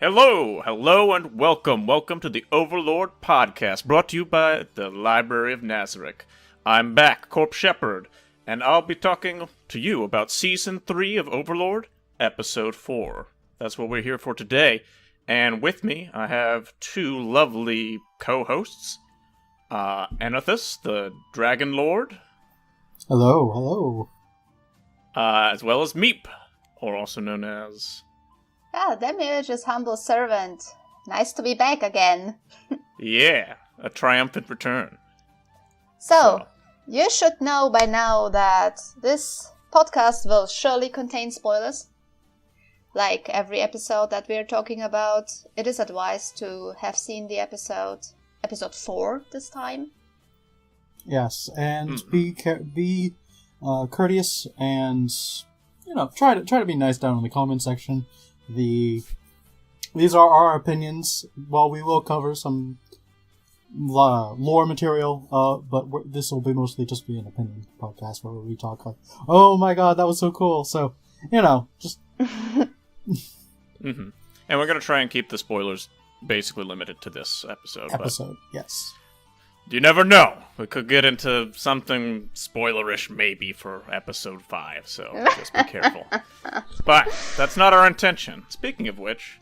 Hello, and welcome to the Overlord podcast, brought to you by the Library of Nazarick. I'm back, Corpse Shepherd, and I'll be talking to you about Season 3 of Overlord, Episode 4. That's what we're here for today, and with me, I have two lovely co-hosts, Enethus, the Dragon Lord. Hello. As well as Meep, or also known as... Demiurge's humble servant. Nice to be back again. Yeah, a triumphant return. So, you should know by now that this podcast will surely contain spoilers. Like every episode that we're talking about, it is advised to have seen the episode 4 this time. Yes, and be courteous and, try to be nice down in the comment section. These are our opinions. While we will cover some lore material, but this will be mostly just be an opinion podcast where we talk like, oh my god, that was so cool. So, just... And we're going to try and keep the spoilers basically limited to this episode. Yes. You never know. We could get into something spoilerish maybe for episode 5, so just be careful. But that's not our intention. Speaking of which,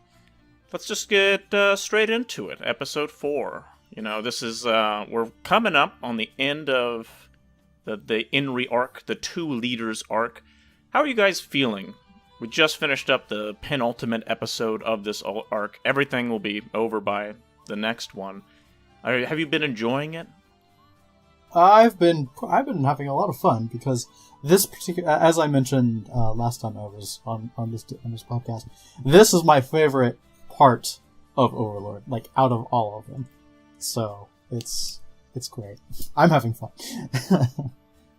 let's just get straight into it. Episode 4. This is, we're coming up on the end of the Enri arc, the Two Leaders arc. How are you guys feeling? We just finished up the penultimate episode of this arc. Everything will be over by the next one. Have you been enjoying it? I've been having a lot of fun because this particular, as I mentioned last time I was on this podcast, this is my favorite part of Overlord, like out of all of them. So it's great. I'm having fun.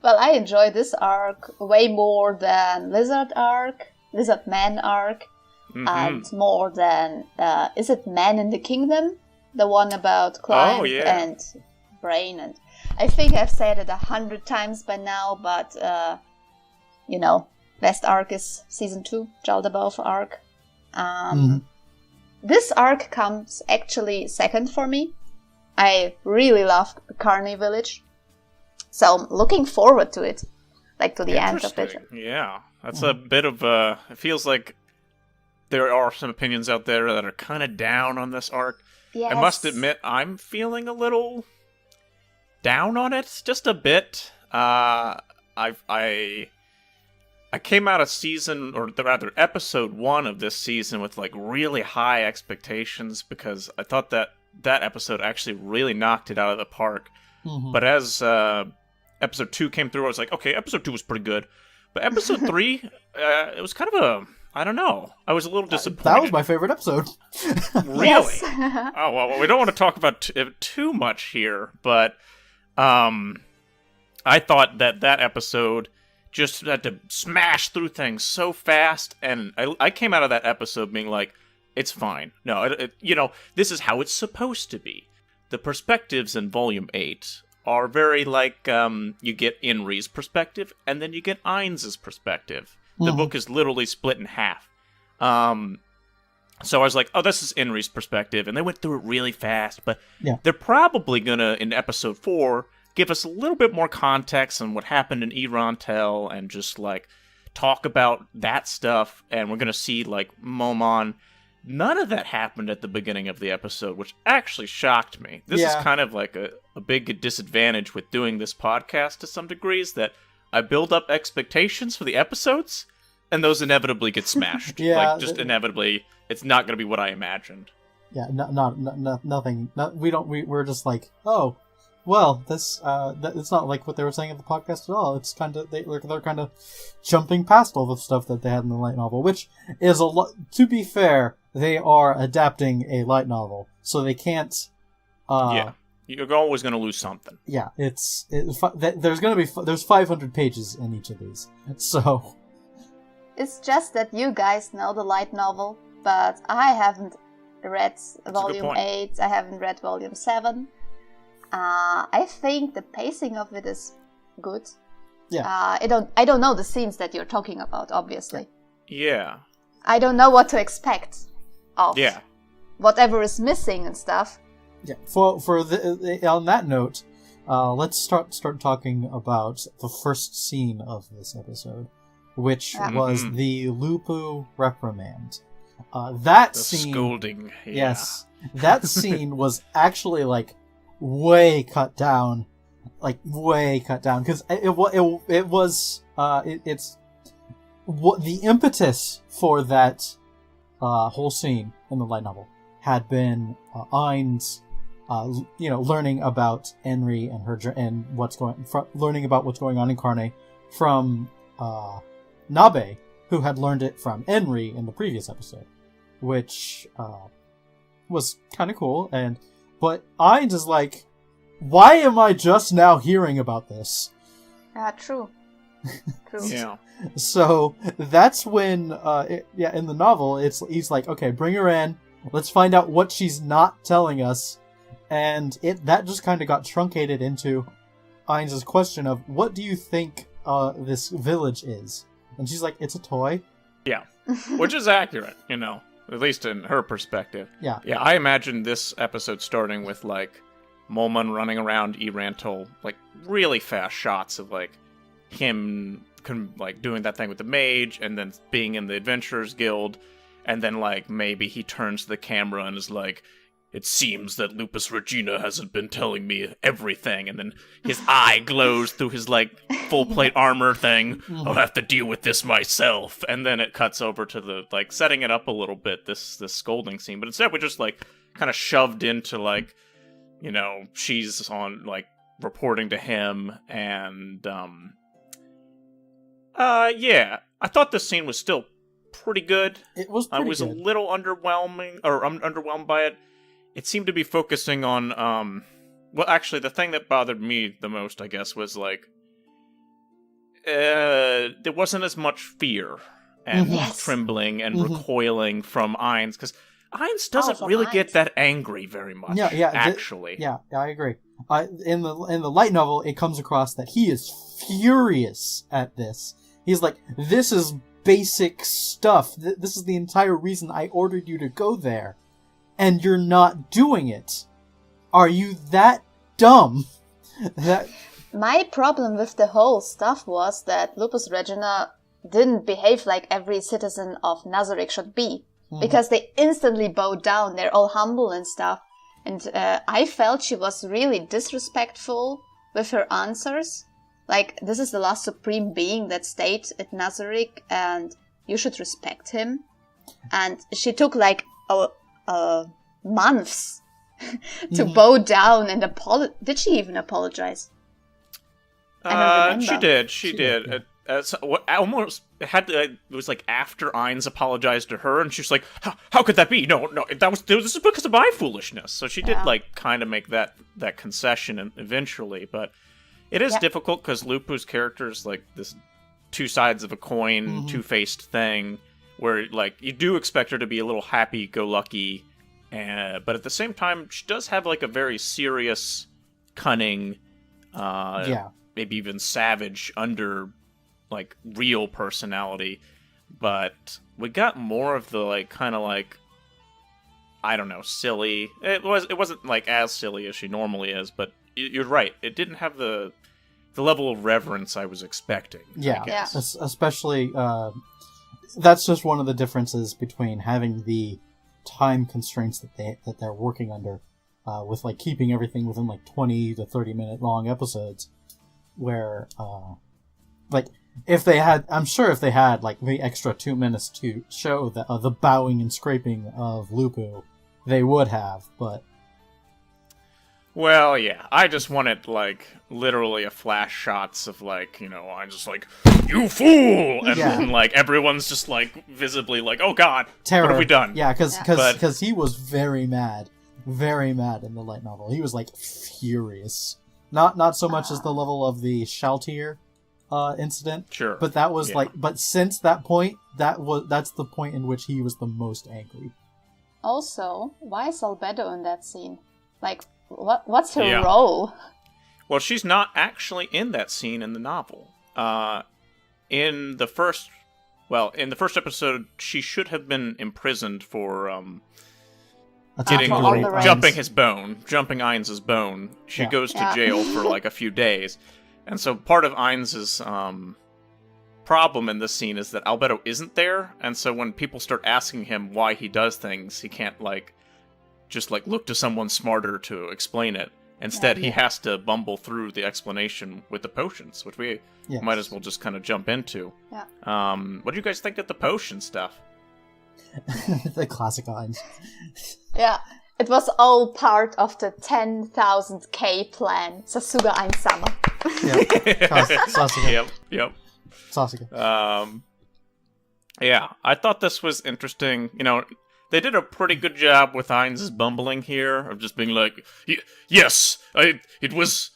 Well, I enjoy this arc way more than Lizard Man arc, and more than is it Man in the Kingdom? The one about Clive and Brain, and I think I've said it 100 times by now, but best arc is Season 2, Jaldabov arc. This arc comes actually second for me. I really love Carney Village, so I'm looking forward to it, like to the end of it. Yeah, that's a bit of it feels like there are some opinions out there that are kind of down on this arc. Yes. I must admit, I'm feeling a little down on it, just a bit. I came out of episode 1 of this season with like really high expectations because I thought that episode actually really knocked it out of the park. But as episode 2 came through, I was like, okay, episode 2 was pretty good, but episode 3, it was kind of I don't know. I was a little disappointed. That was my favorite episode. Really? Yes. Oh, well, we don't want to talk about it too much here, but I thought that episode just had to smash through things so fast, and I came out of that episode being like, it's fine. No, this is how it's supposed to be. The perspectives in Volume 8 are very like, you get Enri's perspective, and then you get Ainz's perspective. The book is literally split in half. So I was like, oh, this is Enri's perspective. And they went through it really fast. But they're probably going to, in episode 4, give us a little bit more context on what happened in Irantel and just, like, talk about that stuff. And we're going to see, like, Momon. None of that happened at the beginning of the episode, which actually shocked me. This is kind of like a big disadvantage with doing this podcast to some degrees, that I build up expectations for the episodes, and those inevitably get smashed. Inevitably, it's not going to be what I imagined. Yeah, nothing. We're just like, oh, well, this it's not like what they were saying at the podcast at all. It's kind of they're kind of jumping past all the stuff that they had in the light novel, which is a lot. To be fair, they are adapting a light novel, so they can't. You're always going to lose something. Yeah, there's 500 pages in each of these, so. It's just that you guys know the light novel, but I haven't read Volume 8, I haven't read Volume 7. I think the pacing of it is good. Yeah. I don't know the scenes that you're talking about, obviously. Yeah. I don't know what to expect of whatever is missing and stuff. Yeah. On that note, let's start talking about the first scene of this episode, which was the Lupu reprimand. That scene, scolding. Yeah. Yes, that scene was actually like way cut down, because it's what the impetus for that whole scene in the light novel had been Ainz, learning about Enri and her and learning about what's going on in Carne from Nabe, who had learned it from Enri in the previous episode, which was kind of cool. But Ainz is like, why am I just now hearing about this? True. True. Yeah. So that's when, in the novel, he's like, okay, bring her in. Let's find out what she's not telling us. And that just kind of got truncated into Ainz's question of, what do you think this village is? And she's like, it's a toy. Yeah. Which is accurate, at least in her perspective. Yeah. Yeah, I imagine this episode starting with, Molman running around Erantal, really fast shots of, him, doing that thing with the mage, and then being in the Adventurers Guild, and then, maybe he turns to the camera and is like, it seems that Lupusregina hasn't been telling me everything, and then his eye glows through his, full plate armor thing. I'll have to deal with this myself. And then it cuts over to the, setting it up a little bit, this scolding scene. But instead, we're just, kind of shoved into, she's on, reporting to him, and, yeah. I thought this scene was still pretty good. It was pretty I was good. a little underwhelmed by it. It seemed to be focusing on, well, actually, the thing that bothered me the most, I guess, was, there wasn't as much fear and trembling and recoiling from Ainz, because Ainz doesn't really get that angry very much, actually. I agree. In the light novel, it comes across that he is furious at this. He's like, this is basic stuff. This is the entire reason I ordered you to go there. And you're not doing it. Are you that dumb? My problem with the whole stuff was that Lupusregina didn't behave like every citizen of Nazarick should be. Because they instantly bowed down. They're all humble and stuff. And I felt she was really disrespectful with her answers. This is the last supreme being that stayed at Nazarick, and you should respect him. And she took months to bow down and apologize. Did she even apologize? I don't remember. She did. It was after Ainz apologized to her, and she's like, "How could that be? No, this is because of my foolishness." So she did kind of make that concession eventually, but it is difficult because Lupu's character is this two sides of a coin, two-faced thing, where you do expect her to be a little happy-go-lucky. But at the same time, she does have a very serious, cunning, maybe even savage real personality. But we got more of the I don't know, silly. It wasn't as silly as she normally is, but you're right. It didn't have the level of reverence I was expecting. Yeah. Especially that's just one of the differences between having the time constraints that they're working under, with keeping everything within 20 to 30 minute long episodes, where if they had the extra 2 minutes to show the bowing and scraping of Lupu, they would have, but well, yeah, I just wanted literally a flash shots of I'm just you fool, and then everyone's just visibly oh god, terror. What have we done? Yeah, because he was very mad in the light novel. He was furious. Not so much as the level of the Shaltir incident. Sure. But that was but since that point, that's the point in which he was the most angry. Also, why is Albedo in that scene? What's her role? Well, she's not actually in that scene in the novel. In the first episode, she should have been imprisoned for getting all the ranks. jumping Ainz's bone. She Yeah. goes to jail for like a few days. And so part of Ainz's problem in this scene is that Albedo isn't there, and so when people start asking him why he does things, he can't just look to someone smarter to explain it. Instead, he has to bumble through the explanation with the potions, which we might as well just kind of jump into. Yeah. What do you guys think of the potion stuff? The classic Ainz. Yeah. It was all part of the 10,000k plan. Sasuga Ainz-sama. Yeah. Sasuga. Yep. Sasuga. Yeah, I thought this was interesting. You know, they did a pretty good job with Ainz's bumbling here, of just being like, yes, it was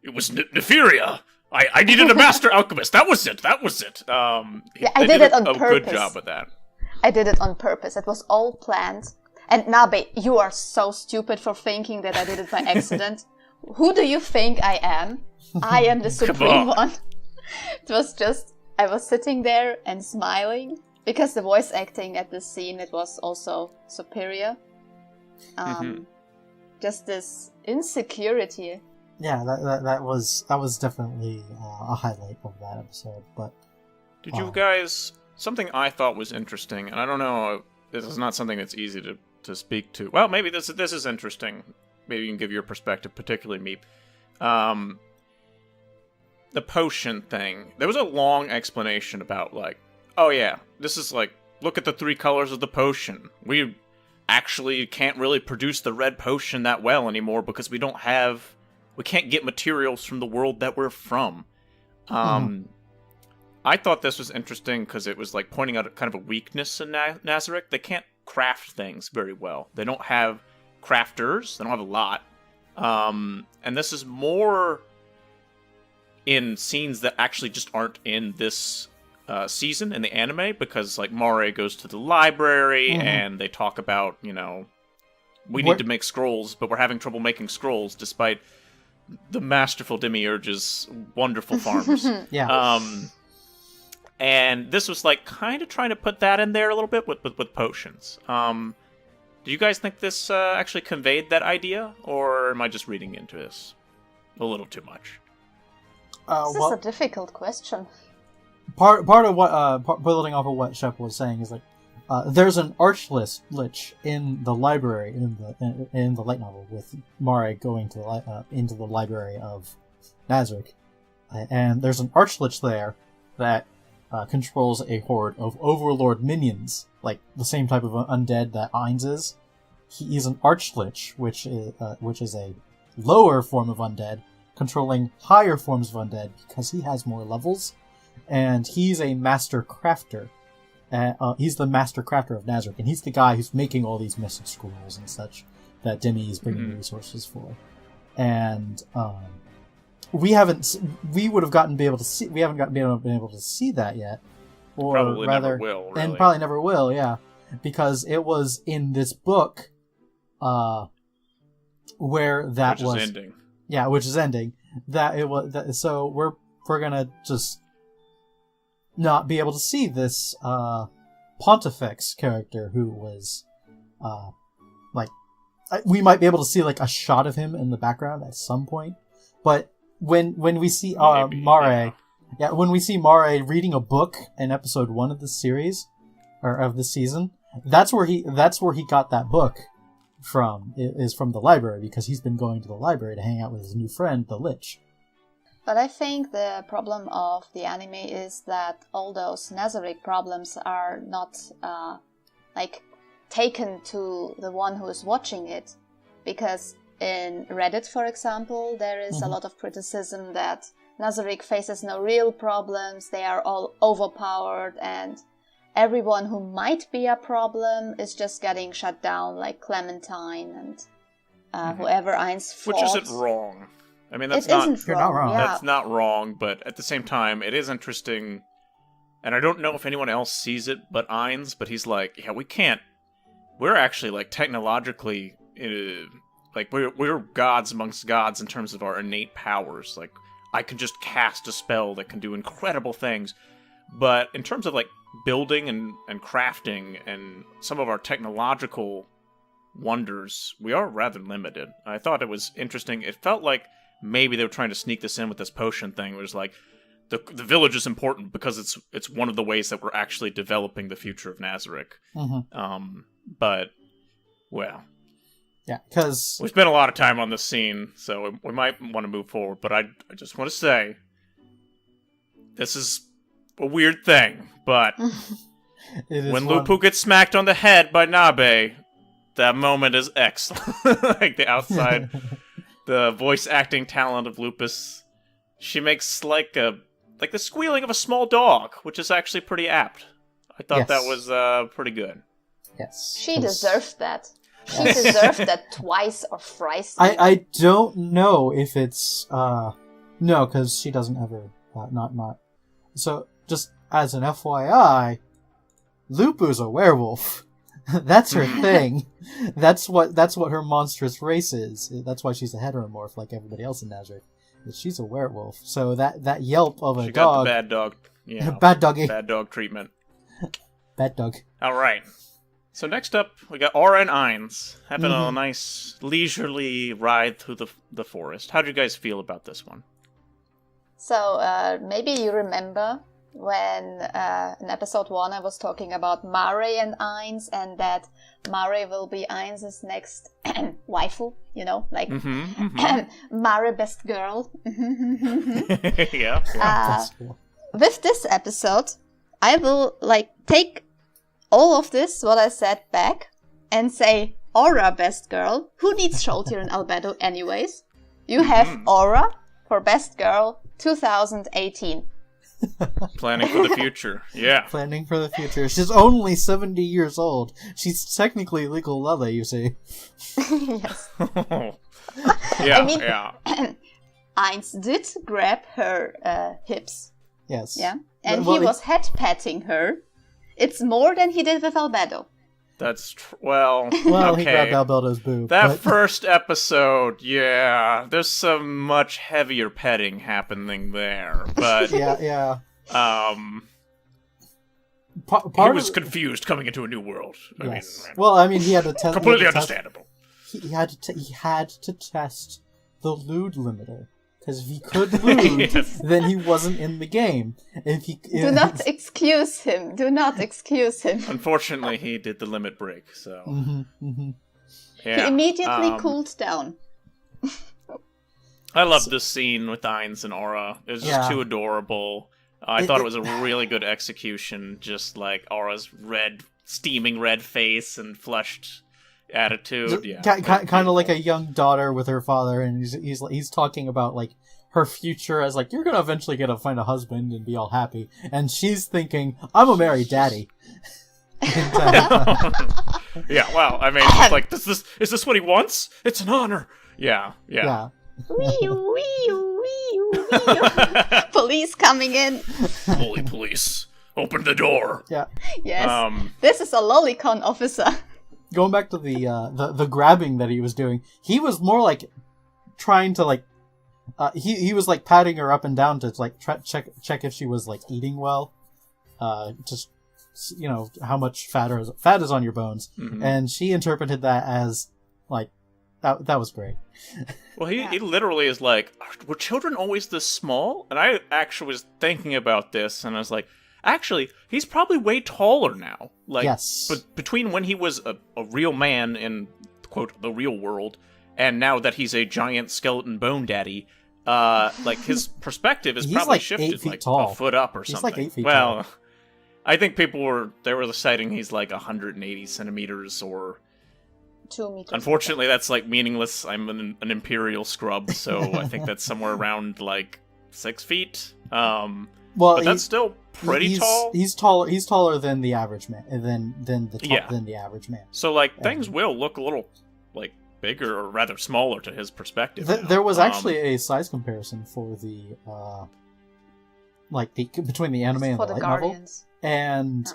Neferia. I needed a master alchemist. That was it. I did it on purpose. A good job with that. I did it on purpose. It was all planned. And Nabe, you are so stupid for thinking that I did it by accident. Who do you think I am? I am the supreme one. It was just, I was sitting there and smiling because the voice acting at this scene, it was also superior. Just this insecurity. Yeah, that was definitely a highlight of that episode. But did you guys? Something I thought was interesting, and I don't know. This is not something that's easy to speak to. Well, maybe this is interesting. Maybe you can give your perspective, particularly Meep. The potion thing. There was a long explanation about oh yeah, this is look at the 3 colors of the potion. We actually can't really produce the red potion that well anymore because we can't get materials from the world that we're from. I thought this was interesting because it was pointing out kind of a weakness in Nazarick. They can't craft things very well. They don't have crafters. They don't have a lot. And this is more in scenes that actually just aren't in this season in the anime, because Mare goes to the library and they talk about, we need to make scrolls, but we're having trouble making scrolls despite the masterful Demiurge's wonderful farms. yeah. And this was kind of trying to put that in there a little bit with potions. Do you guys think this actually conveyed that idea, or am I just reading into this a little too much? This is a difficult question. Part of what building off of what Shep was saying is there's an archlich in the library in the light novel with Mare going to into the library of Nazarick, and there's an archlich there that controls a horde of Overlord minions, like the same type of undead that Ainz is. He's an archlich, which is a lower form of undead, controlling higher forms of undead because he has more levels, and he's a master crafter. He's the master crafter of Nazarick, and he's the guy who's making all these mystic scrolls and such that Demi is bringing resources for. And we haven't been able to see that yet, or probably rather, never will, really. And probably never will, yeah, because it was in this book, where that was ending. Yeah, which is ending. That it was. So we're gonna just not be able to see this Pontifex character who was we might be able to see a shot of him in the background at some point, but when we see Mare, when we see Mare reading a book in episode 1 of the series or of the season, that's where he got that book from. It is from the library, because he's been going to the library to hang out with his new friend, the Lich. But I think the problem of the anime is that all those Nazarick problems are not taken to the one who is watching it, because in Reddit, for example, there is a lot of criticism that Nazarick faces no real problems, they are all overpowered, and everyone who might be a problem is just getting shut down, like Clementine and whoever Ainz fought. Which isn't wrong. I mean, that's isn't You're not wrong. Yeah. That's not wrong, but at the same time, it is interesting. And I don't know if anyone else sees it but Ainz, but he's like, yeah, we can't. We're actually, technologically, we're gods amongst gods in terms of our innate powers. I can just cast a spell that can do incredible things. But in terms of, building and crafting and some of our technological wonders, we are rather limited. I thought it was interesting. It felt like maybe they were trying to sneak this in with this potion thing. It was like, the village is important because it's one of the ways that we're actually developing the future of Nazarick. Mm-hmm. But, well... Yeah, because... We spent a lot of time on this scene, so we might want to move forward, but I just want to say, this is a weird thing, but when Lupu gets smacked on the head by Nabe, that moment is excellent. Like, the outside, the voice acting talent of Lupus, she makes like the squealing of a small dog, which is actually pretty apt. I thought that was pretty good. Yes. She deserves that. She deserved that twice or thrice. I don't know if it's no, because she doesn't ever not. So just as an FYI, Lupu's a werewolf. That's her thing. That's what her monstrous race is. That's why she's a heteromorph like everybody else in Nazarick. She's a werewolf. So that yelp of a she dog. Got the bad dog. Yeah. Bad doggy. Bad dog treatment. Bad dog. All right. So next up, we got Aura and Ainz having a nice leisurely ride through the forest. How do you guys feel about this one? So maybe you remember when in episode 1 I was talking about Mare and Ainz, and that Mare will be Ainz's next waifu, like Mare best girl. Yeah. With this episode, I will take all of this, what I said, back and say, Aura, best girl. Who needs Sholtir and Albedo anyways? You have Aura for best girl 2018. Planning for the future. Yeah. Planning for the future. She's only 70 years old. She's technically legal Lele, you see. Yes. Yeah. Ainz did grab her hips. Yes. Yeah. And he was head-patting her. It's more than he did with Albedo. That's well, okay. He grabbed Albedo's boob. That first episode, yeah, there's some much heavier petting happening there, but yeah. He was confused coming into a new world. I mean, he had to test. Completely understandable. He had to test the lewd limiter. Because if he could lewd, then he wasn't in the game. Do not excuse him. Do not excuse him. Unfortunately, he did the limit break, so... Yeah. He immediately cooled down. I love this scene with Ainz and Aura. It was just too adorable. I thought it was a really good execution, just like Aura's steaming red face and flushed attitude. Kind of like a young daughter with her father, and he's talking about like her future as like, you're gonna eventually find a husband and be all happy, and she's thinking, I'm a married daddy. Yeah, well, I mean, it's like, is this what he wants? It's an honor. Yeah. Police coming in. Holy police, open the door. Yeah. Yes. This is a lolicon officer. Going back to the grabbing that he was doing, he was more like trying to like he was like patting her up and down to like check if she was like eating well, just how much fat is on your bones, and she interpreted that as like that was great. Well, he literally is like, were children always this small? And I actually was thinking about this, and I was like, actually, he's probably way taller now. Like, yes. But between when he was a real man in, quote, the real world, and now that he's a giant skeleton bone daddy, like, his perspective is probably like shifted, like, tall. a foot up or He's something. Like 8 feet well, tall. I think people were citing he's like 180 centimeters or... 2 meters. Unfortunately, that's like meaningless. I'm an imperial scrub, so I think that's somewhere around like 6 feet. Well, but that's still pretty tall. He's taller. He's taller than the average man. Than the average man. So like things will look a little like bigger or rather smaller to his perspective. There was actually a size comparison for the between the anime and the light novel, and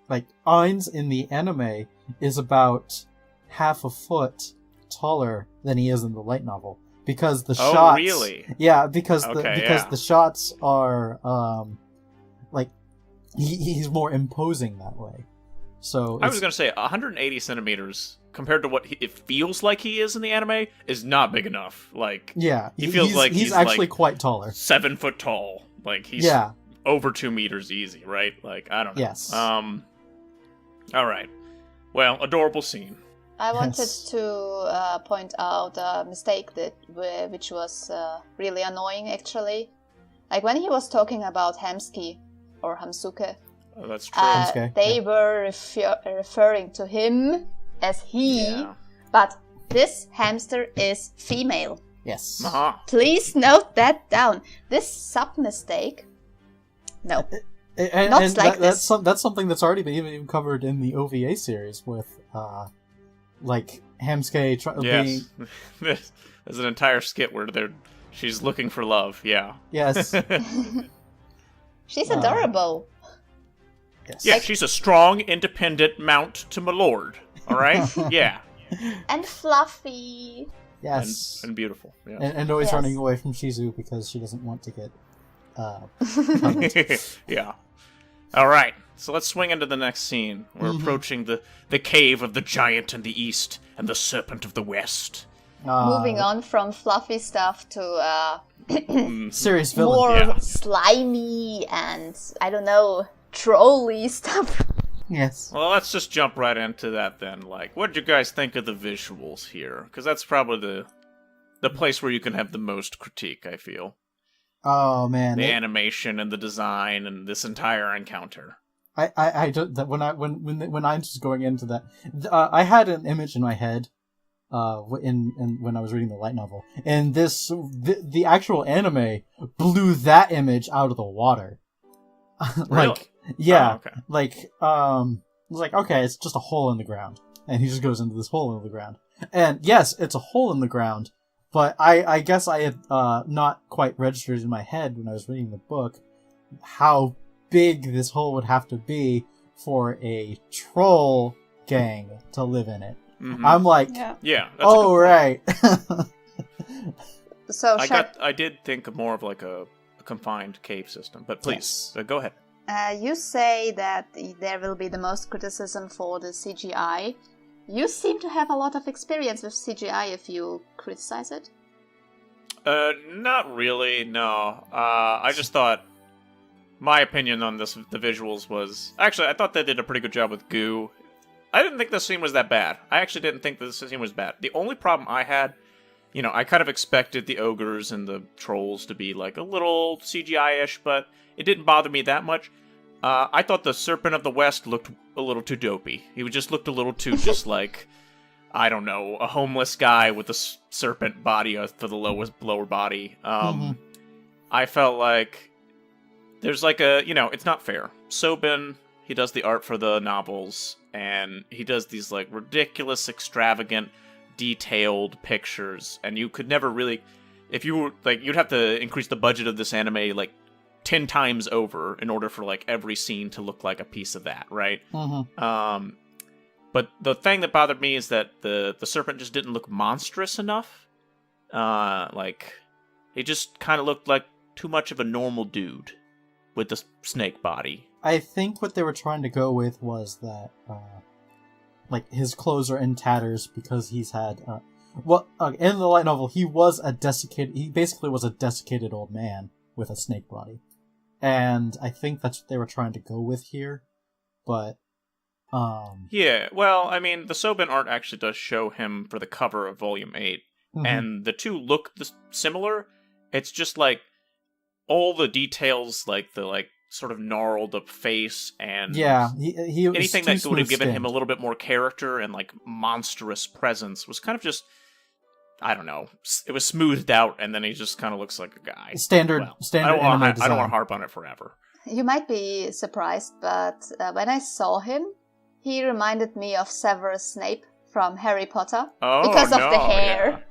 like Ainz in the anime is about half a foot taller than he is in the light novel, because the shots. Oh, really? Yeah, because the shots are like he's more imposing that way. So I was going to say 180 centimeters compared to what it feels like he is in the anime is not big enough. Like, yeah, he feels like he's actually like quite taller. 7 foot tall. Like, he's over 2 meters easy, right? Like, I don't know. Yes. All right. Well, adorable scene. I wanted to point out a mistake which was really annoying, actually. Like, when he was talking about Hamsuke, or Hamsuke, Oh, that's true. they were referring to him as he, but this hamster is female. Yes. Uh-huh. Please note that down. This sub-mistake, no. And that's something that's already been even covered in the OVA series with, like, Hamsuke being... There's an entire skit where she's looking for love, yeah. Yes. She's adorable. Yes. Yeah, she's a strong, independent mount to my lord. All right? Yeah. And fluffy. Yes. And beautiful. Yeah. And always running away from Shizu because she doesn't want to get... Yeah. All right. So let's swing into the next scene. We're approaching the cave of the giant in the east and the serpent of the west. Moving on from fluffy stuff to serious villain. more slimy and, I don't know, trolly stuff. Yes. Well, let's just jump right into that then. Like, what did you guys think of the visuals here? Because that's probably the place where you can have the most critique, I feel. Oh man, the animation and the design and this entire encounter. I just when I was going into that, I had an image in my head, when I was reading the light novel, and the actual anime blew that image out of the water. Like, really? Yeah, oh, okay. Like, it was like, okay, it's just a hole in the ground, and he just goes into this hole in the ground, and yes, it's a hole in the ground. But I guess I had not quite registered in my head when I was reading the book how big this hole would have to be for a troll gang to live in it. Mm-hmm. I'm like, yeah, oh right. So I did think more of like a confined cave system, but please go ahead. You say that there will be the most criticism for the CGI. You seem to have a lot of experience with CGI if you criticize it. Not really, no. I just thought my opinion on the visuals was... Actually, I thought they did a pretty good job with Guu. I didn't think this scene was that bad. I actually didn't think this scene was bad. The only problem I had, I kind of expected the ogres and the trolls to be like a little CGI-ish, but it didn't bother me that much. I thought the Serpent of the West looked a little too dopey. He just looked a little too just like, I don't know, a homeless guy with a serpent body for the lower body. I felt like there's like it's not fair. Sobin, he does the art for the novels, and he does these like ridiculous, extravagant, detailed pictures, and you could never really, if you were like, you'd have to increase the budget of this anime like 10 times over in order for like every scene to look like a piece of that, right? But the thing that bothered me is that the serpent just didn't look monstrous enough. Like, he just kind of looked like too much of a normal dude with the snake body. I think what they were trying to go with was that, like, his clothes are in tatters because he's had, in the light novel, he basically was a desiccated old man with a snake body. And I think that's what they were trying to go with here, but, yeah, well, I mean, the Sobin art actually does show him for the cover of Volume 8, and the two look similar. It's just, like, all the details, like, the, like, sort of gnarled up face, and he anything that would have given him a little bit more character and, like, monstrous presence was kind of just, I don't know, it was smoothed out, and then he just kind of looks like a guy. Standard I don't want to harp on it forever. You might be surprised, but when I saw him, he reminded me of Severus Snape from Harry Potter because of the hair.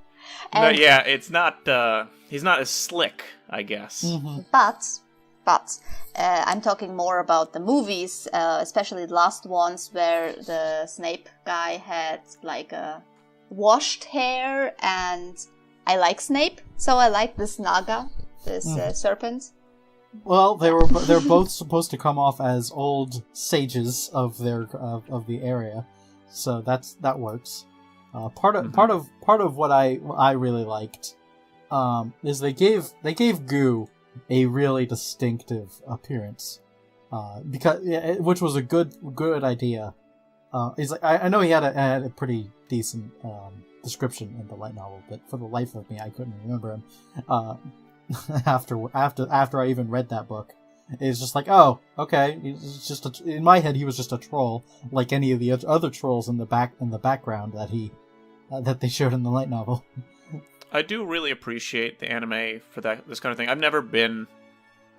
Yeah. And it's not. He's not as slick, I guess. But I'm talking more about the movies, especially the last ones where the Snape guy had like a washed hair, and I like Snape, so I like this Naga, this serpent. Well, they're both supposed to come off as old sages of the area, so that works. Part of what I really liked is they gave Guu a really distinctive appearance, which was a good idea. He's like, I know he had a pretty decent description in the light novel, but for the life of me, I couldn't remember him. After I even read that book, it's just like, oh, okay. It's just in my head, he was just a troll, like any of the other trolls in the background that they showed in the light novel. I do really appreciate the anime for this kind of thing. I've never been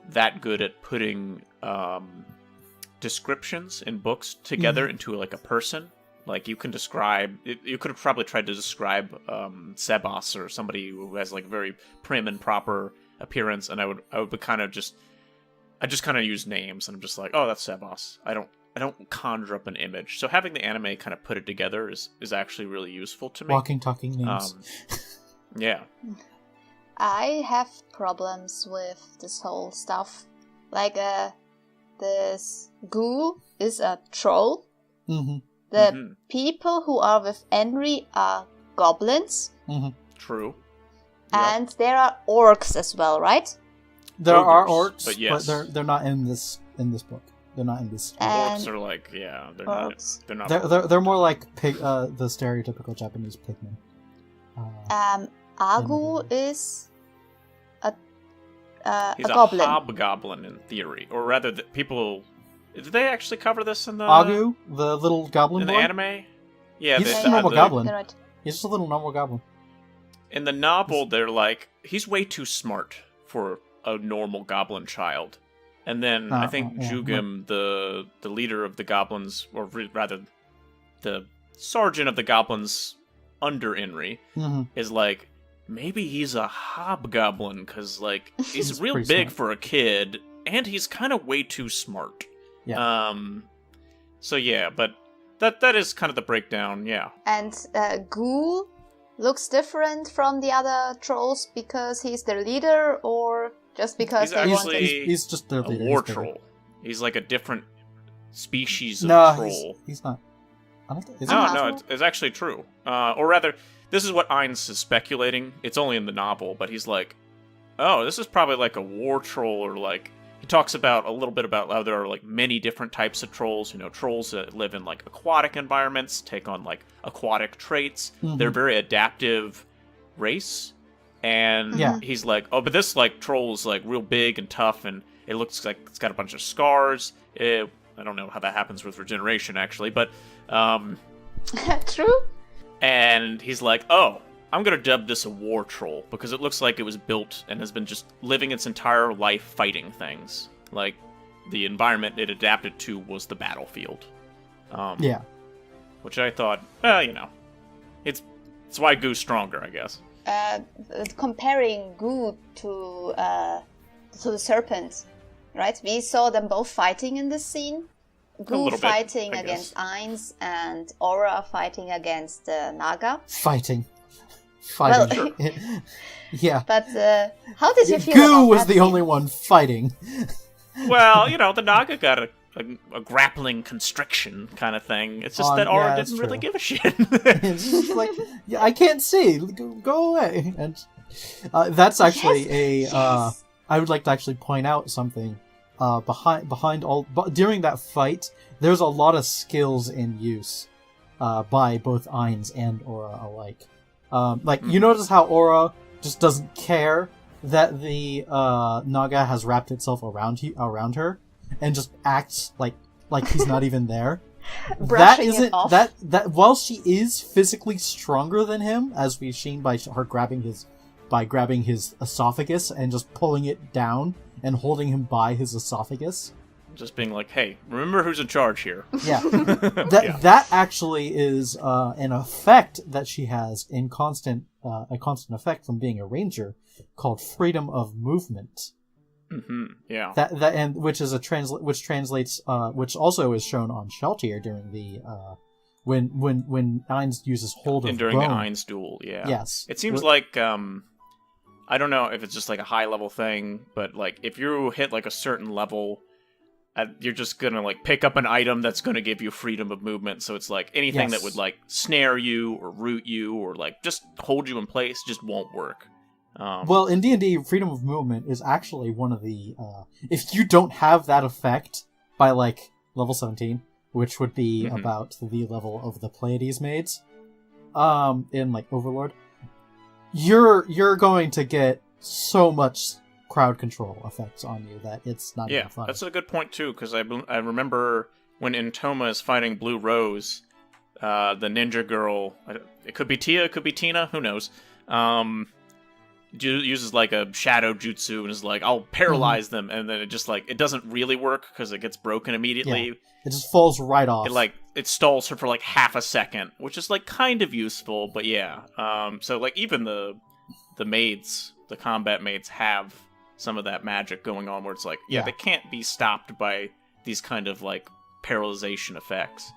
that good at putting descriptions in books together into like a person. Like you can describe, you could have probably tried to describe Sebas or somebody who has like very prim and proper appearance, and I would kind of just use names, and I'm just like, oh, that's Sebas. I don't conjure up an image. So having the anime kind of put it together is actually really useful to me. Walking, talking names. Yeah. I have problems with this whole stuff. Like, this Guu is a troll. Mm-hmm. The people who are with Enri are goblins. Mm-hmm. True. And there are orcs as well, right? There are Ogres, orcs, but yes. they're not in this book. They're not in this. And orcs are like, yeah, they're orcs. not. They're more like the stereotypical Japanese pigmen. Agu is He's a goblin. hobgoblin in theory, or rather, people. Did they actually cover this in the Agu, the little goblin in boy? the anime? Yeah, he's just a normal goblin. Right. He's just a little normal goblin. In the novel, they're like, he's way too smart for a normal goblin child. And then I think Jugim, the leader of the goblins, or rather, the sergeant of the goblins under Enri, is like, maybe he's a hobgoblin, because like he's real big smart for a kid, and he's kind of way too smart. Yeah. So yeah, but that is kind of the breakdown. Yeah. And Guu looks different from the other trolls because he's their leader, or just because He's they actually- wanted... He's just their A leader. war He's their- troll. He's like a different species of No, troll. he's not. I don't think. Is No, he? no, it's actually true. Or rather, this is what Ainz is speculating. It's only in the novel, but he's like, oh, this is probably like a war troll, or like... He talks about a little bit about how there are like many different types of trolls. You know, trolls that live in like aquatic environments, take on like aquatic traits. They're a very adaptive race. And he's like, oh, but this like troll is like real big and tough, and it looks like it's got a bunch of scars. I don't know how that happens with regeneration, actually, but True. and he's like, oh, I'm gonna dub this a war troll because it looks like it was built and has been just living its entire life fighting things. Like the environment it adapted to was the battlefield. Which I thought, you know, it's why Guu's stronger, I guess. Comparing Guu to the serpent, right? We saw them both fighting in this scene. Guu fighting against Ainz, and Aura fighting against Naga. Fighting. Well, Yeah. But how did you feel Guu about was that the scene? only one fighting. Well, you know, the Naga got a grappling constriction kind of thing. It's just that Aura didn't really give a shit. It's just like, yeah, I can't see. Go away. And that's actually I would like to actually point out something. During that fight, there's a lot of skills in use by both Ainz and Aura alike. You notice how Aura just doesn't care that the Naga has wrapped itself around her, and just acts like he's not even there. Brushing it off. That while she is physically stronger than him, as we've seen by her grabbing his esophagus and just pulling it down and holding him by his esophagus. Just being like, hey, remember who's in charge here. Yeah. That actually is an effect that she has in a constant effect from being a ranger called freedom of movement. Mm-hmm. Yeah. Which translates which also is shown on Sheltier during the when Ainz uses hold of during bone. the Ainz duel, yeah. Yes. It seems like I don't know if it's just like a high level thing, but like if you hit like a certain level, you're just gonna like pick up an item that's gonna give you freedom of movement. So it's like anything that would like snare you or root you or like just hold you in place just won't work. Well, in D&D, freedom of movement is actually one of the if you don't have that effect by like level 17, which would be about the level of the Pleiades maids, in like Overlord, you're going to get so much crowd control effects on you that it's not even fun. That's a good point too, because I remember when Intoma is fighting Blue Rose, the ninja girl, it could be Tia, it could be Tina, who knows, uses like a shadow jutsu and is like, I'll paralyze them, and then it just like, it doesn't really work because it gets broken immediately. Yeah. It just falls right off. It stalls her for like half a second, which is like kind of useful, but yeah. So like even the maids, the combat maids have some of that magic going on where it's like, they can't be stopped by these kind of like paralyzation effects.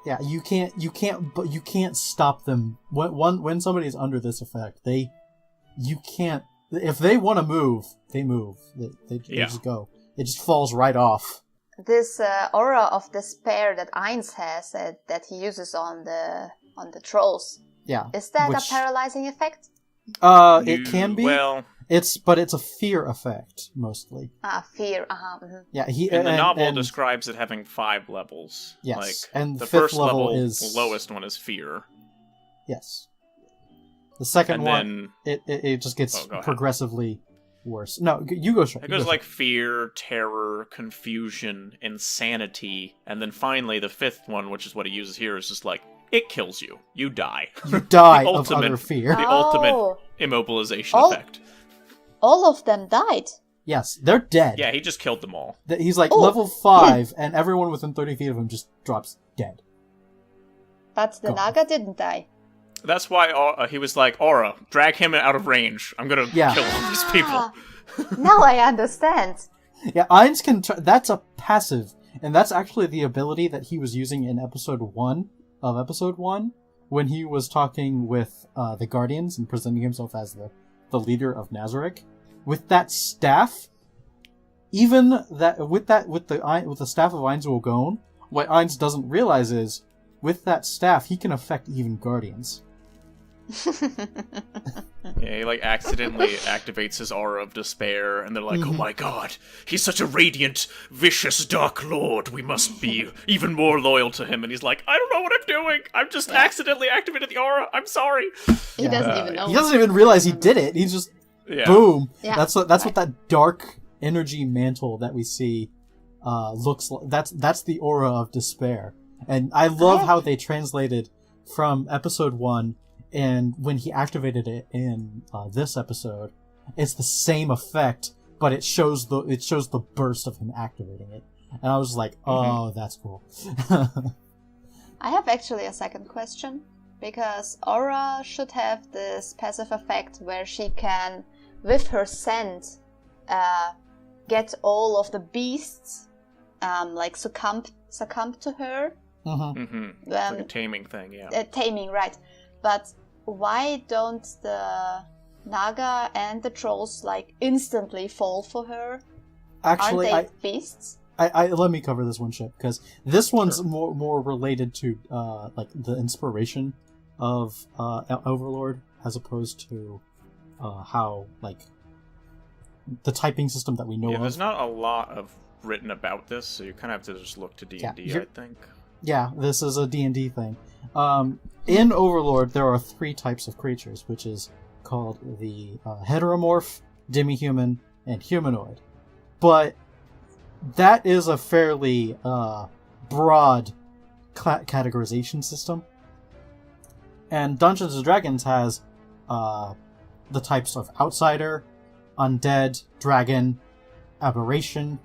Yeah, you can't stop them when somebody's under this effect. You can't. If they want to move, they move. They just go. It just falls right off. This aura of despair that Ainz has, that he uses on the trolls. Yeah. Is that a paralyzing effect? It can be. Well, it's a fear effect mostly. Fear. Mm-hmm. Yeah, the novel describes it having 5 levels. Yes, like, and the 5th first level is is the lowest one is fear. Yes. The second and one, then, it just gets progressively worse. No, you go straight. It goes like fear, terror, confusion, insanity, and then finally the 5th one, which is what he uses here, is just like, it kills you. You die. You die of utter fear. The ultimate immobilization effect. All of them died. Yes, they're dead. Yeah, he just killed them all. He's like level 5, and everyone within 30 feet of him just drops dead. But the Naga didn't die. That's why he was like, Aura, drag him out of range. I'm gonna kill all these people. Now I understand. Yeah, Ainz can... that's a passive, and that's actually the ability that he was using in episode 1 of episode 1, when he was talking with the Guardians and presenting himself as the leader of Nazarick. With that staff, even that with the staff of Ainz will go, what Ainz doesn't realize is, with that staff, he can affect even Guardians. Yeah, he like accidentally activates his aura of despair, and they're like, oh my god, he's such a radiant, vicious Dark Lord, we must be even more loyal to him. And he's like, I don't know what I'm doing, I've just accidentally activated the aura, I'm sorry. He doesn't even know. He doesn't even realize he did it, he's just, boom. Yeah. That's what that dark energy mantle that we see looks like. That's the aura of despair. And I love how they translated from episode 1, and when he activated it in this episode, it's the same effect, but it shows the burst of him activating it. And I was like, oh, that's cool. I have actually a second question, because Aura should have this passive effect where she can, with her scent, get all of the beasts like succumb to her. It's like a taming thing, Taming, right. But why don't the Naga and the trolls like instantly fall for her? Actually, aren't they beasts? I let me cover this one, Chip, because this one's more related to like the inspiration of Overlord, as opposed to how like the typing system that we know of. There's not a lot of written about this, so you kind of have to just look to D&D, I think. Yeah, this is a D&D thing. In Overlord, there are 3 types of creatures, which is called the heteromorph, demi-human, and humanoid. But that is a fairly broad categorization system. And Dungeons & Dragons has the types of outsider, undead, dragon, aberration,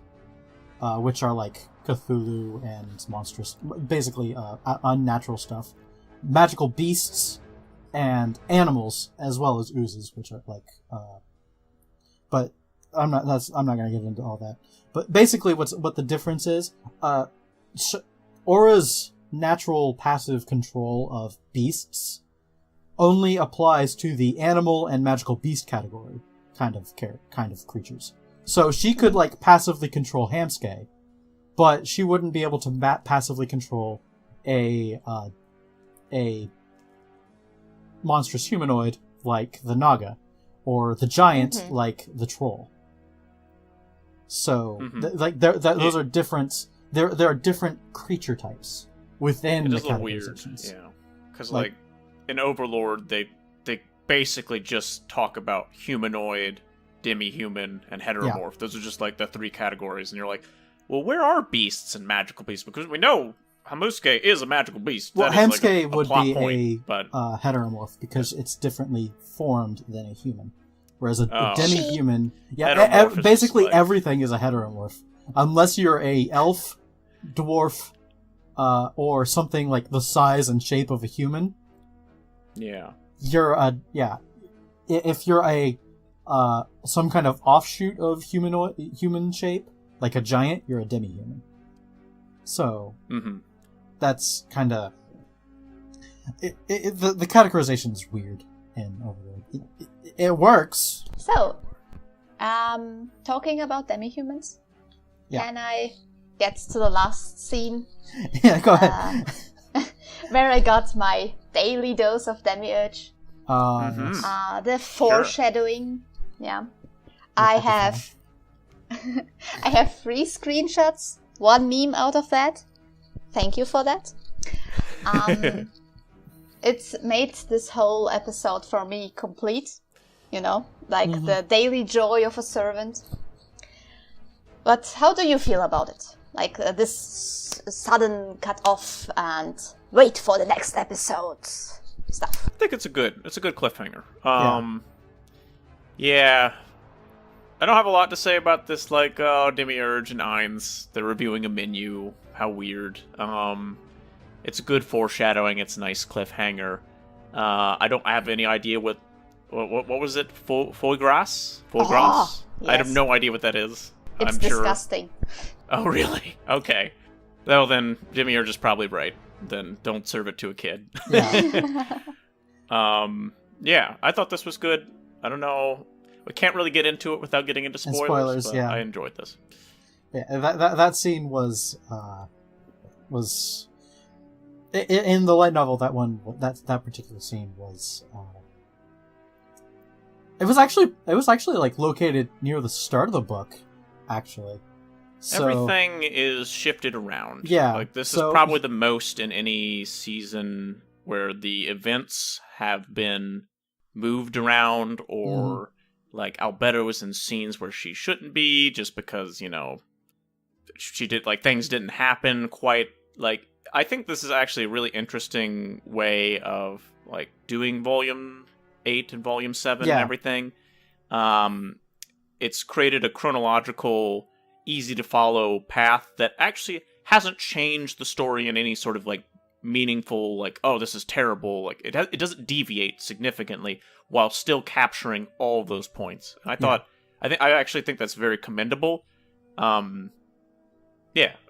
which are like Cthulhu and monstrous, basically unnatural stuff, magical beasts, and animals, as well as oozes, which are like but I'm not going to get into all that. But basically what the difference is, Aura's natural passive control of beasts only applies to the animal and magical beast category. kind of creatures. So she could like passively control Hamske, but she wouldn't be able to passively control a monstrous humanoid like the Naga, or the giant like the troll. So, those are different. There are different creature types within the categorizations. Yeah, because like in Overlord, they basically just talk about humanoid, demi-human, and heteromorph. Those are just like the three categories, and you're like, well, where are beasts and magical beasts? Because we know Hamske is a magical beast. Well, Hamske would be a heteromorph because it's differently formed than a human. Whereas a demi-human... basically like... everything is a heteromorph. Unless you're a elf, dwarf, or something like the size and shape of a human. Yeah. You're a... Yeah. If you're a... some kind of offshoot of human shape, like a giant, you're a demi-human. So... That's kind of... The categorization is weird in Overlord. It works. So, talking about demi-humans, can I get to the last scene? Yeah, go ahead. Where I got my daily dose of demiurge. The foreshadowing. Sure. Yeah. I have 3 screenshots, 1 meme out of that. Thank you for that. It's made this whole episode for me complete. You know, like the daily joy of a servant. But how do you feel about it? Like this sudden cut off and wait for the next episode stuff. I think it's a good cliffhanger. Yeah. I don't have a lot to say about this, like, Demiurge and Ainz. They're reviewing a menu. How weird. It's a good foreshadowing. It's a nice cliffhanger. I don't have any idea what was it? Foie gras? Yes. I have no idea what that is. It's disgusting. Oh, really? Okay. Well, then, Demiurge is probably right. Then don't serve it to a kid. Yeah. Yeah, I thought this was good. I don't know. We can't really get into it without getting into spoilers, but yeah. I enjoyed this. Yeah, that scene was in the light novel. That particular scene was. It was actually like located near the start of the book, actually. So, everything is shifted around. Yeah, like this is probably the most in any season where the events have been moved around, or like Albedo was in scenes where she shouldn't be, just because she did things didn't happen quite. Like, I think this is actually a really interesting way of doing Volume 8 and Volume 7 and everything. It's created a chronological, easy to follow path that actually hasn't changed the story in any sort of meaningful, oh, this is terrible. It doesn't deviate significantly while still capturing all those points. And I actually think that's very commendable. I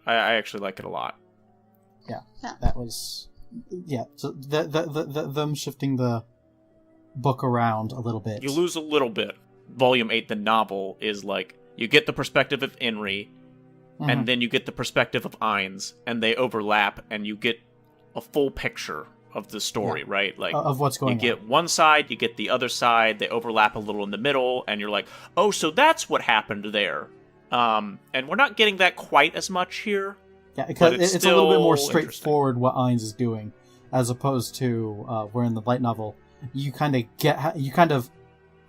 actually like it a lot. Yeah, that was So them shifting the book around a little bit. You lose a little bit. Volume 8, the novel, is you get the perspective of Enri, and then you get the perspective of Ainz, and they overlap, and you get a full picture of the story, right? Of what's going on. You get one side, you get the other side, they overlap a little in the middle, and you're like, oh, so that's what happened there. And we're not getting that quite as much here. Yeah, because it's a little bit more straightforward what Ainz is doing, as opposed to where in the light novel you kind of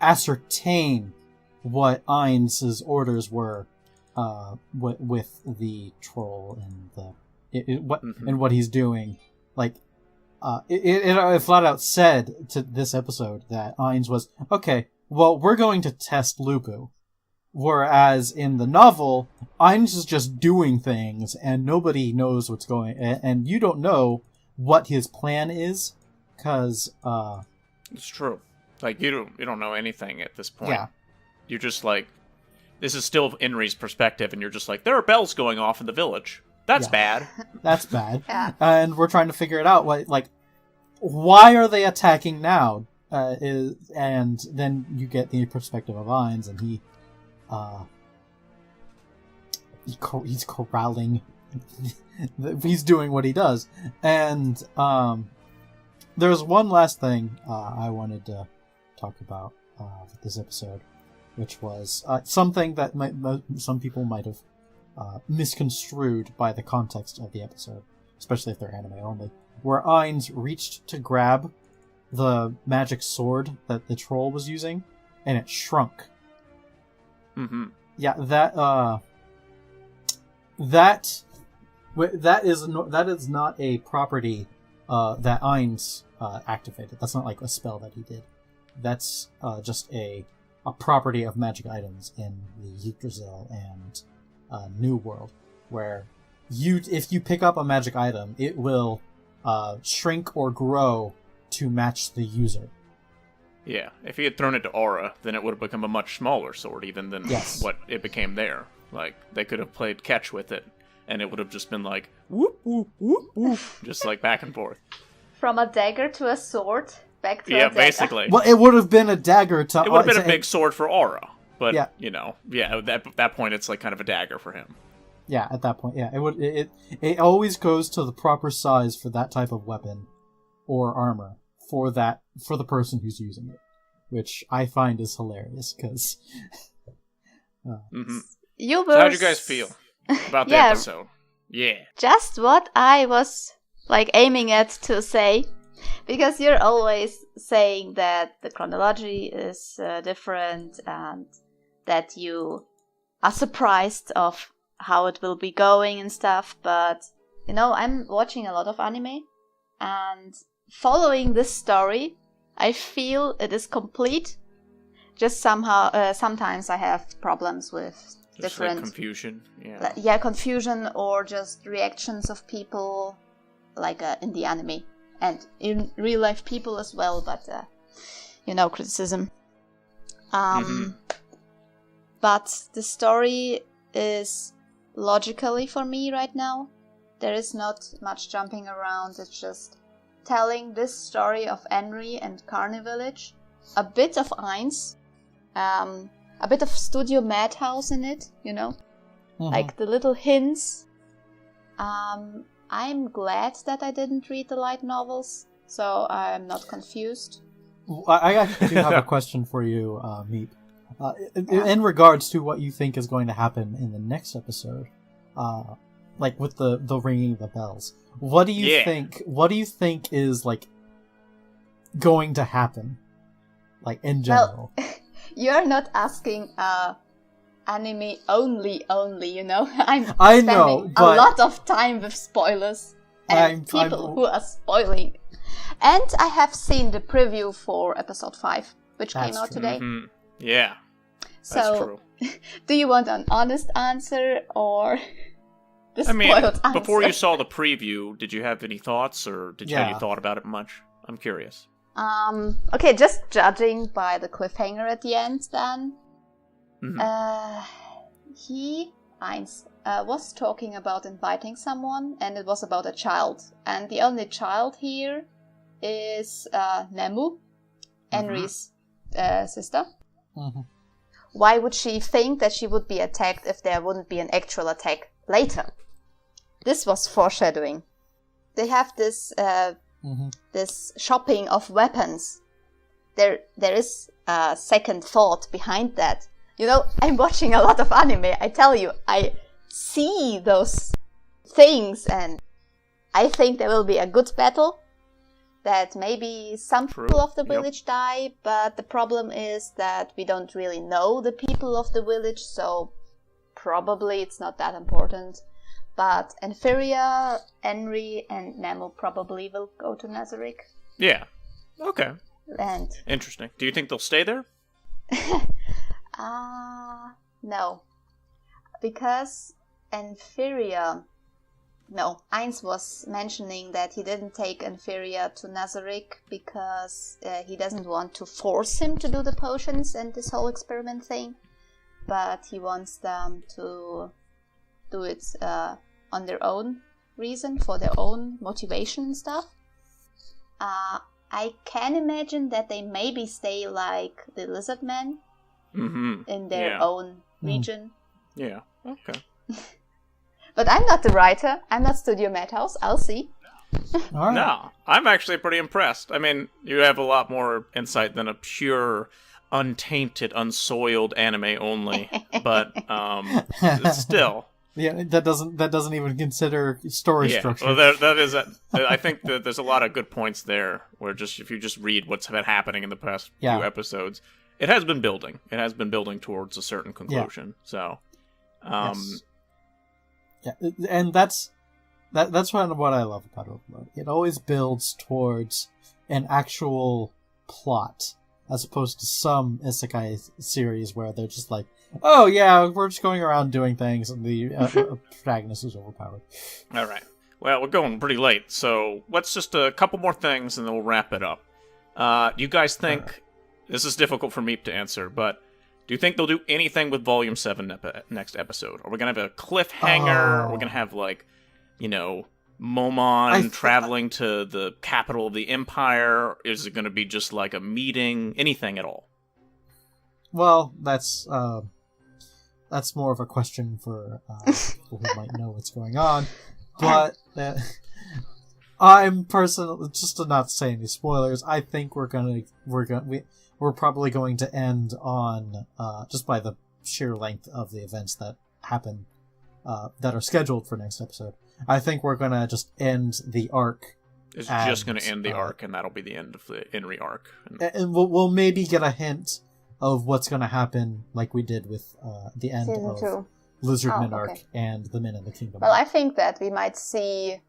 ascertain what Ainz's orders were with the troll and what he's doing. It flat out said to this episode that Ainz was, okay, well, we're going to test Lupu. Whereas in the novel, Ainz is just doing things and nobody knows what's going on. And you don't know what his plan is, because... It's true. You don't know anything at this point. Yeah. You're just this is still Enri's perspective, and you're just there are bells going off in the village. That's bad. That's bad. Yeah. And we're trying to figure it out. Why are they attacking now? and then you get the perspective of Ainz, and he's corralling. He's doing what he does, and there's one last thing I wanted to talk about with this episode, which was something that some people might have misconstrued by the context of the episode, especially if they're anime only, where Ainz reached to grab the magic sword that the troll was using, and it shrunk. Mm-hmm. Yeah, that is not a property that Ainz activated. That's not like a spell that he did. That's just a property of magic items in the Yggdrasil and New World, where if you pick up a magic item, it will shrink or grow to match the user. Yeah, if he had thrown it to Aura, then it would have become a much smaller sword even than what it became there. Like, they could have played catch with it, and it would have just been like, whoop, whoop, whoop, whoop, just like back and forth. From a dagger to a sword, back to a dagger. Yeah, basically. Well, it would have been a dagger to... It would have been a big sword for Aura, but, at that point it's like kind of a dagger for him. Yeah, at that point, yeah. It always goes to the proper size for that type of weapon or armor for the person who's using it, which I find is hilarious, because... Mm-hmm. So how'd you guys feel about the episode? Yeah. Just what I was aiming at to say, because you're always saying that the chronology is different and that you are surprised of how it will be going and stuff, but I'm watching a lot of anime, and following this story, I feel it is complete. Just somehow, sometimes I have problems with different... Like confusion, confusion, or just reactions of people, in the anime. And in real life people as well, but, criticism. But the story is logically for me right now. There is not much jumping around, it's just telling this story of Enri and Carney Village, a bit of Ainz, a bit of Studio Madhouse in it, like the little hints. I'm glad that I didn't read the light novels, so I'm not confused. I actually do have a question for you, Meep. In regards to what you think is going to happen in the next episode, with the ringing of the bells, what do you think? What do you think is going to happen, in general? Well, you're not asking anime only. I'm spending a lot of time with spoilers and people who are spoiling. And I have seen the preview for episode 5, which came out today. Mm-hmm. Yeah. That's true. Do you want an honest answer or the spoiled answer? Before you saw the preview, did you have any thoughts, or have you thought about it much? I'm curious. Okay, just judging by the cliffhanger at the end, then. Mm-hmm. Ainz, was talking about inviting someone, and it was about a child. And the only child here is Nemu, Enri's sister. Mm-hmm. Why would she think that she would be attacked if there wouldn't be an actual attack later? This was foreshadowing. They have this this shopping of weapons. There is a second thought behind that. I'm watching a lot of anime. I tell you, I see those things, and I think there will be a good battle. That maybe some people of the village die, but the problem is that we don't really know the people of the village, so probably it's not that important. But Enfiria, Enri, and Nemu probably will go to Nazarick. Yeah. Okay. And interesting. Do you think they'll stay there? No. Because Enfiria... No, Ainz was mentioning that he didn't take Enfiria to Nazarick because he doesn't want to force him to do the potions and this whole experiment thing, but he wants them to do it on their own reason, for their own motivation and stuff. I can imagine that they maybe stay like the lizard men in their own region. Yeah, okay. But I'm not the writer. I'm not Studio Madhouse. I'll see. All right. No, I'm actually pretty impressed. I mean, you have a lot more insight than a pure, untainted, unsoiled anime only. But still. Yeah, that doesn't even consider story structure. Well, that is. I think that there's a lot of good points there. Where if you just read what's been happening in the past few episodes, it has been building. It has been building towards a certain conclusion. Yeah. So, yes. Yeah, and that's what I love about Overlord. It always builds towards an actual plot, as opposed to some isekai series where they're just like, oh yeah, we're just going around doing things, and the protagonist is overpowered. All right. Well, we're going pretty late, so let's just a couple more things, and then we'll wrap it up. You guys think this is difficult for Meep to answer, but do you think they'll do anything with Volume 7 next episode? Are we going to have a cliffhanger? Are we going to have, like, Momon traveling to the capital of the Empire? Is it going to be just, like, a meeting? Anything at all? Well, that's more of a question for people who might know what's going on. But I'm personally, just to not say any spoilers, I think we're probably going to end on, just by the sheer length of the events that happen, that are scheduled for next episode. I think we're going to just end the arc. It's just going to end the arc, and that'll be the end of the Enri arc. And we'll maybe get a hint of what's going to happen, like we did with the end Season of 2. Lizardman arc and the Men in the Kingdom. Well, I think that we might see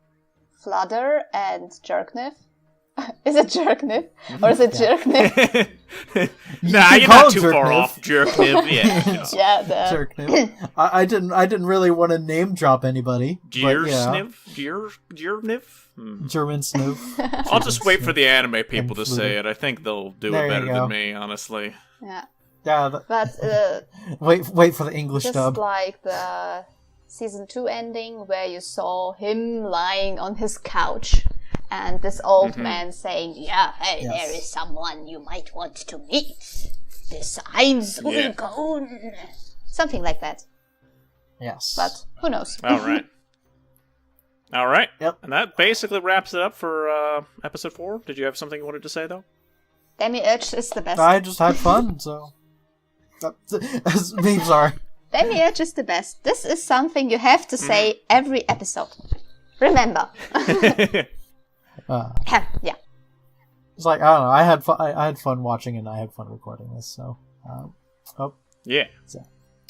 Flutter and Jerkniff. Is it Jerkniff? Or is it Jerkniff? Nah, you're not too far off. Jerkniff, yeah. Jerkniff. I didn't really want to name drop anybody. Jerkniff? German Snoof. I'll just wait for the anime people to say it. I think they'll do it better than me, honestly. Yeah. Yeah. But wait for the English just dub. Like the Season 2 ending where you saw him lying on his couch and this old man saying, yeah, hey, there is someone you might want to meet. This Ainz will go. Something like that. Yes. But who knows? All right. Yep. And that basically wraps it up for episode 4. Did you have something you wanted to say, though? Demiurge is the best. I just had fun, so... Meep, sorry. Demiurge is the best. This is something you have to say every episode. Remember. Yeah. It's like, I don't know, I had fun watching and I had fun recording this, so... Yeah. So.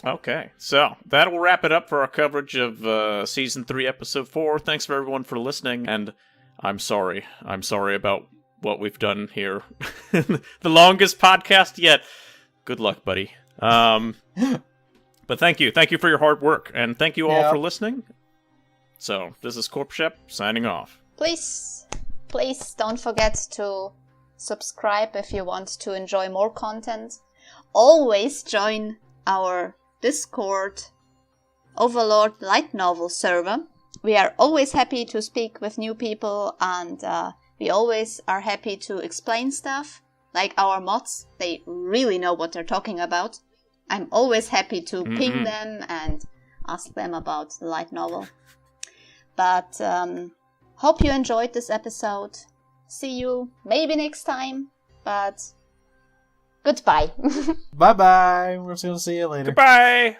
Okay, so that'll wrap it up for our coverage of Season 3, Episode 4. Thanks for everyone for listening, and I'm sorry. I'm sorry about what we've done here. The longest podcast yet. Good luck, buddy. But thank you. Thank you for your hard work, and thank you all for listening. So, this is Corpshep, signing off. Please don't forget to subscribe if you want to enjoy more content. Always join our Discord Overlord Light Novel server. We are always happy to speak with new people, and we always are happy to explain stuff. Like our mods, they really know what they're talking about. I'm always happy to ping them and ask them about the light novel. But hope you enjoyed this episode. See you maybe next time, but goodbye. Bye-bye. We're just going to see you later. Goodbye.